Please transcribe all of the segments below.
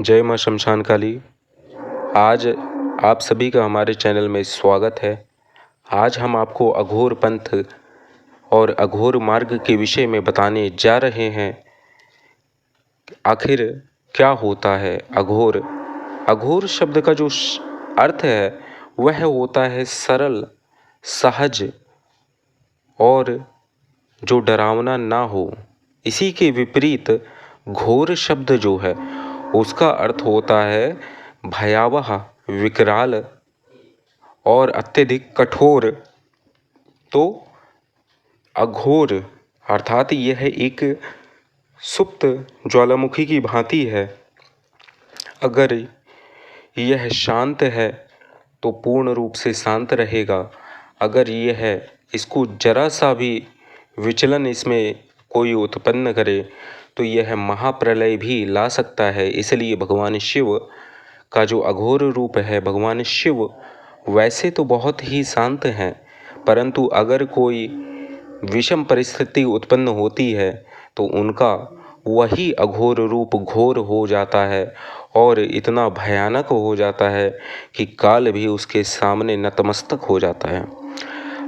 जय माँ शमशान काली। आज आप सभी का हमारे चैनल में स्वागत है। आज हम आपको अघोर पंथ और अघोर मार्ग के विषय में बताने जा रहे हैं। आखिर क्या होता है अघोर? अघोर शब्द का जो अर्थ है वह होता है सरल, सहज और जो डरावना ना हो। इसी के विपरीत घोर शब्द जो है उसका अर्थ होता है भयावह, विकराल और अत्यधिक कठोर। तो अघोर अर्थात यह एक सुप्त ज्वालामुखी की भांति है। अगर यह शांत है तो पूर्ण रूप से शांत रहेगा। अगर यह इसको जरा सा भी विचलन इसमें कोई उत्पन्न करे तो यह महाप्रलय भी ला सकता है। इसलिए भगवान शिव का जो अघोर रूप है, भगवान शिव वैसे तो बहुत ही शांत हैं, परंतु अगर कोई विषम परिस्थिति उत्पन्न होती है तो उनका वही अघोर रूप घोर हो जाता है और इतना भयानक हो जाता है कि काल भी उसके सामने नतमस्तक हो जाता है।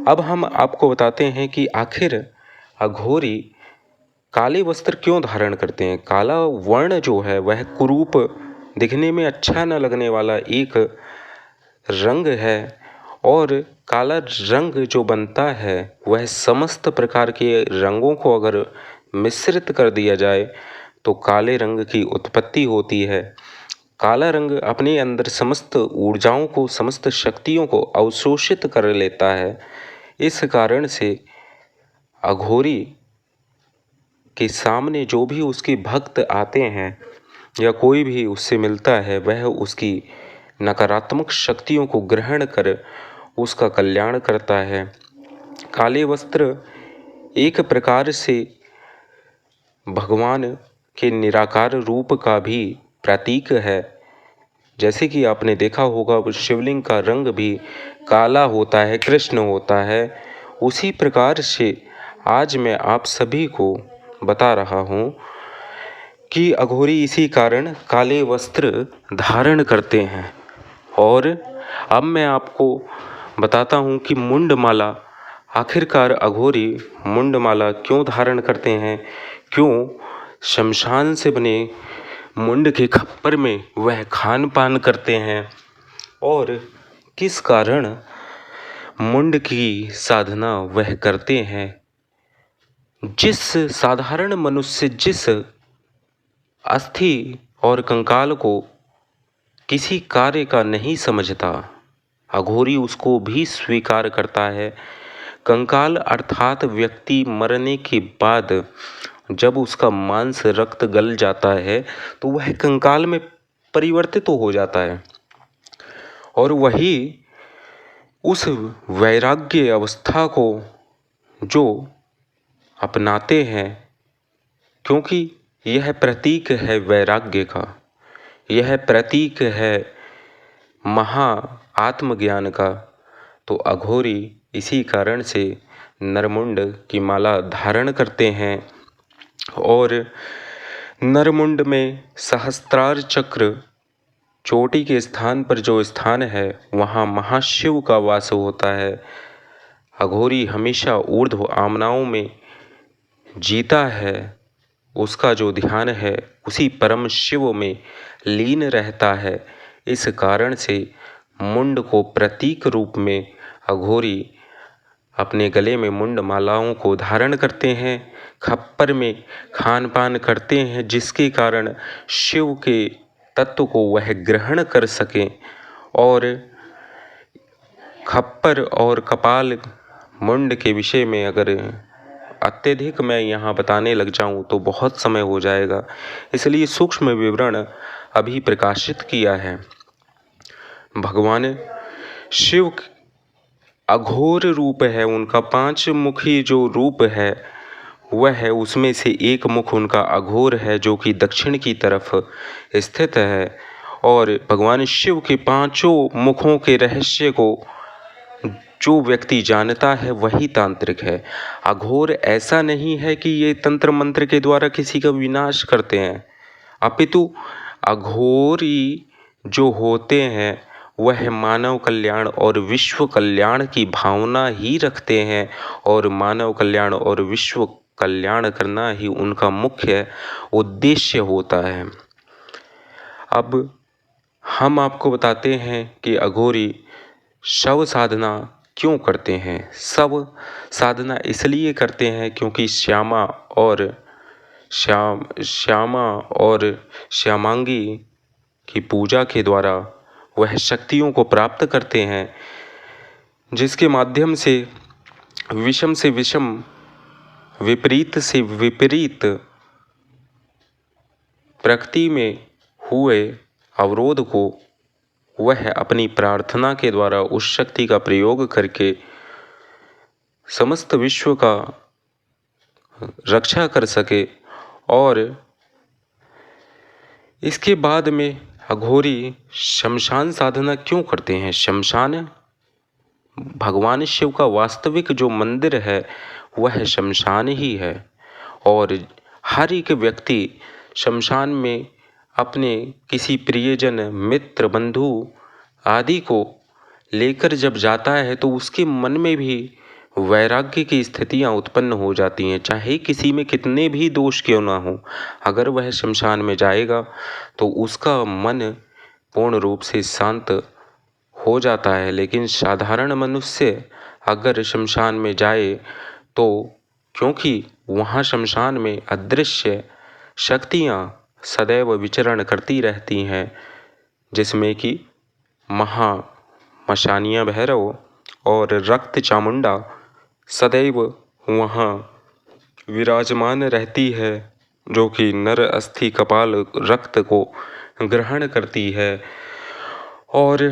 अब हम आपको बताते हैं कि आखिर अघोरी काले वस्त्र क्यों धारण करते हैं। काला वर्ण जो है वह कुरूप, दिखने में अच्छा न लगने वाला एक रंग है और काला रंग जो बनता है वह समस्त प्रकार के रंगों को अगर मिश्रित कर दिया जाए तो काले रंग की उत्पत्ति होती है। काला रंग अपने अंदर समस्त ऊर्जाओं को, समस्त शक्तियों को अवशोषित कर लेता है। इस कारण से अघोरी के सामने जो भी उसके भक्त आते हैं या कोई भी उससे मिलता है वह उसकी नकारात्मक शक्तियों को ग्रहण कर उसका कल्याण करता है। काले वस्त्र एक प्रकार से भगवान के निराकार रूप का भी प्रतीक है। जैसे कि आपने देखा होगा शिवलिंग का रंग भी काला होता है, कृष्ण होता है। उसी प्रकार से आज मैं आप सभी को बता रहा हूँ कि अघोरी इसी कारण काले वस्त्र धारण करते हैं। और अब मैं आपको बताता हूँ कि मुंडमाला, आखिरकार अघोरी मुंडमाला क्यों धारण करते हैं, क्यों शमशान से बने मुंड के खप्पर में वह खान पान करते हैं और किस कारण मुंड की साधना वह करते हैं। जिस साधारण मनुष्य जिस अस्थि और कंकाल को किसी कार्य का नहीं समझता, अघोरी उसको भी स्वीकार करता है। कंकाल अर्थात व्यक्ति मरने के बाद जब उसका मांस रक्त गल जाता है तो वह कंकाल में परिवर्तित हो जाता है और वही उस वैराग्य अवस्था को जो अपनाते हैं, क्योंकि यह प्रतीक है वैराग्य का, यह प्रतीक है महा आत्मज्ञान का। तो अघोरी इसी कारण से नरमुंड की माला धारण करते हैं और नरमुंड में सहस्त्रार चक्र चोटी के स्थान पर जो स्थान है वहाँ महाशिव का वास होता है। अघोरी हमेशा ऊर्ध्व आमनाओं में जीता है, उसका जो ध्यान है उसी परम शिव में लीन रहता है। इस कारण से मुंड को प्रतीक रूप में अघोरी अपने गले में मुंड मालाओं को धारण करते हैं, खप्पर में खान पान करते हैं, जिसके कारण शिव के तत्व को वह ग्रहण कर सकें। और खप्पर और कपाल मुंड के विषय में अगर अत्यधिक मैं यहाँ बताने लग जाऊँ तो बहुत समय हो जाएगा, इसलिए सूक्ष्म विवरण अभी प्रकाशित किया है। भगवान शिव अघोर रूप है, उनका 5 मुखी जो रूप है वह है, उसमें से एक मुख उनका अघोर है जो कि दक्षिण की तरफ स्थित है। और भगवान शिव के 5 मुखों के रहस्य को जो व्यक्ति जानता है वही तांत्रिक है। अघोर ऐसा नहीं है कि ये तंत्र मंत्र के द्वारा किसी का विनाश करते हैं, अपितु अघोरी जो होते हैं वह मानव कल्याण और विश्व कल्याण की भावना ही रखते हैं और मानव कल्याण और विश्व कल्याण करना ही उनका मुख्य उद्देश्य होता है। अब हम आपको बताते हैं कि अघोरी शव साधना क्यों करते हैं। शव साधना इसलिए करते हैं क्योंकि श्यामा और श्यामांगी की पूजा के द्वारा वह शक्तियों को प्राप्त करते हैं, जिसके माध्यम से विषम से विषम, विपरीत से विपरीत प्रकृति में हुए अवरोध को वह अपनी प्रार्थना के द्वारा उस शक्ति का प्रयोग करके समस्त विश्व का रक्षा कर सके। और इसके बाद में अघोरी शमशान साधना क्यों करते हैं। शमशान भगवान शिव का वास्तविक जो मंदिर है वह शमशान ही है और हर एक व्यक्ति शमशान में अपने किसी प्रियजन, मित्र, बंधु आदि को लेकर जब जाता है तो उसके मन में भी वैराग्य की स्थितियां उत्पन्न हो जाती हैं, चाहे किसी में कितने भी दोष क्यों ना हो। अगर वह शमशान में जाएगा तो उसका मन पूर्ण रूप से शांत हो जाता है। लेकिन साधारण मनुष्य अगर शमशान में जाए तो क्योंकि वहाँ शमशान में अदृश्य शक्तियाँ सदैव विचरण करती रहती हैं, जिसमें कि मशानिया भैरव और रक्त चामुंडा सदैव वहाँ विराजमान रहती है, जो कि नर अस्थि कपाल रक्त को ग्रहण करती है और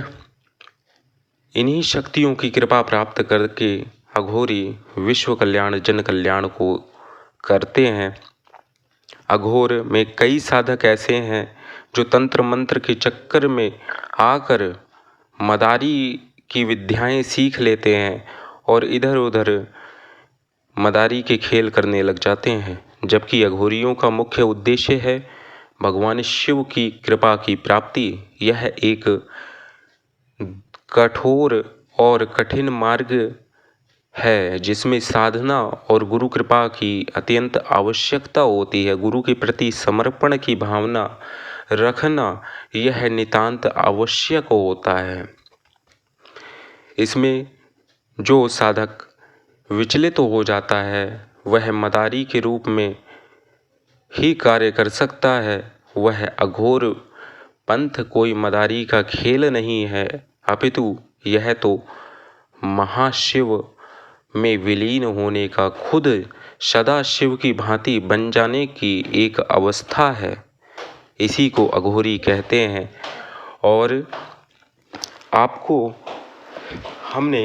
इन्हीं शक्तियों की कृपा प्राप्त करके अघोरी विश्व कल्याण, जन कल्याण को करते हैं। अघोर में कई साधक ऐसे हैं जो तंत्र मंत्र के चक्कर में आकर मदारी की विद्याएं सीख लेते हैं और इधर उधर मदारी के खेल करने लग जाते हैं, जबकि अघोरियों का मुख्य उद्देश्य है भगवान शिव की कृपा की प्राप्ति। यह एक कठोर और कठिन मार्ग है जिसमें साधना और गुरु कृपा की अत्यंत आवश्यकता होती है। गुरु के प्रति समर्पण की भावना रखना यह नितांत आवश्यक होता है। इसमें जो साधक विचलित हो जाता है वह मदारी के रूप में ही कार्य कर सकता है। वह अघोर पंथ कोई मदारी का खेल नहीं है, अपितु यह तो महाशिव में विलीन होने का, खुद सदा शिव की भांति बन जाने की एक अवस्था है। इसी को अघोरी कहते हैं। और आपको हमने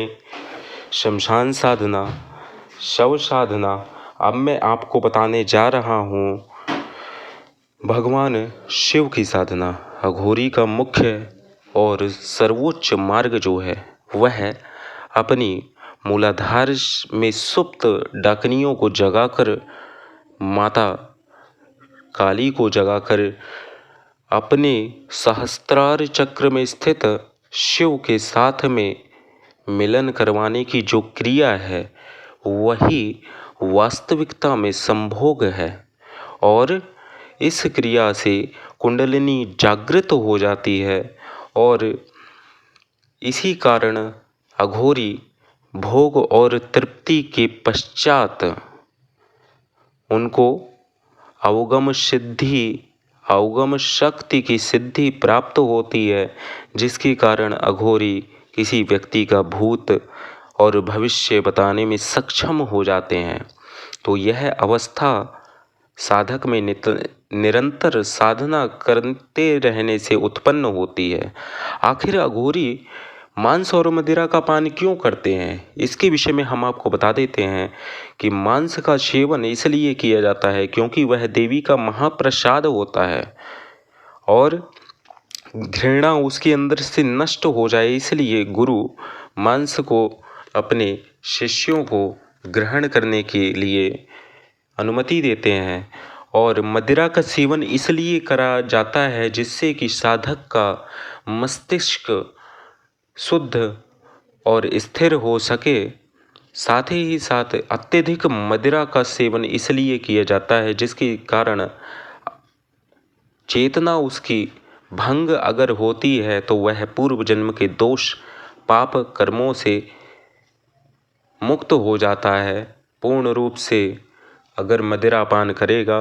शमशान साधना, शव साधना, अब मैं आपको बताने जा रहा हूँ भगवान शिव की साधना। अघोरी का मुख्य और सर्वोच्च मार्ग जो है वह अपनी मूलाधार में सुप्त डाकिनियों को जगाकर, माता काली को जगाकर अपने सहस्त्रार चक्र में स्थित शिव के साथ में मिलन करवाने की जो क्रिया है वही वास्तविकता में संभोग है और इस क्रिया से कुंडलिनी जागृत हो जाती है और इसी कारण अघोरी भोग और तृप्ति के पश्चात उनको अवगम शक्ति की सिद्धि प्राप्त होती है, जिसके कारण अघोरी किसी व्यक्ति का भूत और भविष्य बताने में सक्षम हो जाते हैं। तो यह अवस्था साधक में निरंतर साधना करते रहने से उत्पन्न होती है। आखिर अघोरी मांस और मदिरा का पान क्यों करते हैं, इसके विषय में हम आपको बता देते हैं कि मांस का सेवन इसलिए किया जाता है क्योंकि वह देवी का महाप्रसाद होता है और घृणा उसके अंदर से नष्ट हो जाए, इसलिए गुरु मांस को अपने शिष्यों को ग्रहण करने के लिए अनुमति देते हैं और मदिरा का सेवन इसलिए करा जाता है जिससे कि साधक का मस्तिष्क शुद्ध और स्थिर हो सके। साथ ही साथ अत्यधिक मदिरा का सेवन इसलिए किया जाता है जिसके कारण चेतना उसकी भंग अगर होती है तो वह पूर्व जन्म के दोष पाप कर्मों से मुक्त हो जाता है। पूर्ण रूप से अगर मदिरा पान करेगा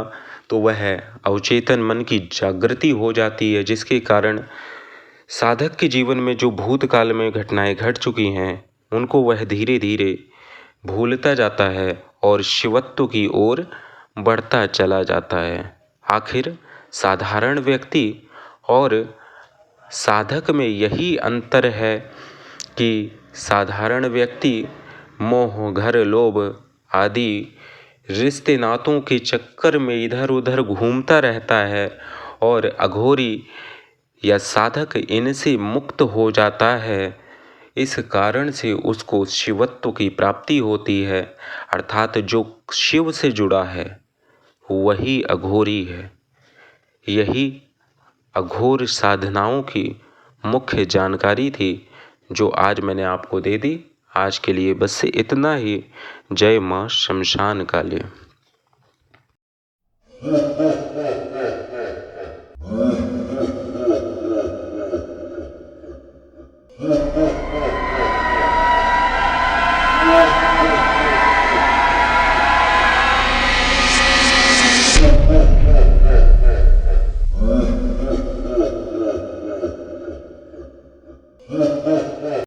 तो वह अवचेतन मन की जागृति हो जाती है, जिसके कारण साधक के जीवन में जो भूतकाल में घटनाएं घट चुकी हैं उनको वह धीरे धीरे भूलता जाता है और शिवत्व की ओर बढ़ता चला जाता है। आखिर साधारण व्यक्ति और साधक में यही अंतर है कि साधारण व्यक्ति मोह, घर, लोभ आदि रिश्ते नातों के चक्कर में इधर उधर घूमता रहता है और अघोरी या साधक इनसे मुक्त हो जाता है। इस कारण से उसको शिवत्व की प्राप्ति होती है, अर्थात जो शिव से जुड़ा है वही अघोरी है। यही अघोर साधनाओं की मुख्य जानकारी थी जो आज मैंने आपको दे दी। आज के लिए बस इतना ही। जय मां शमशान काली।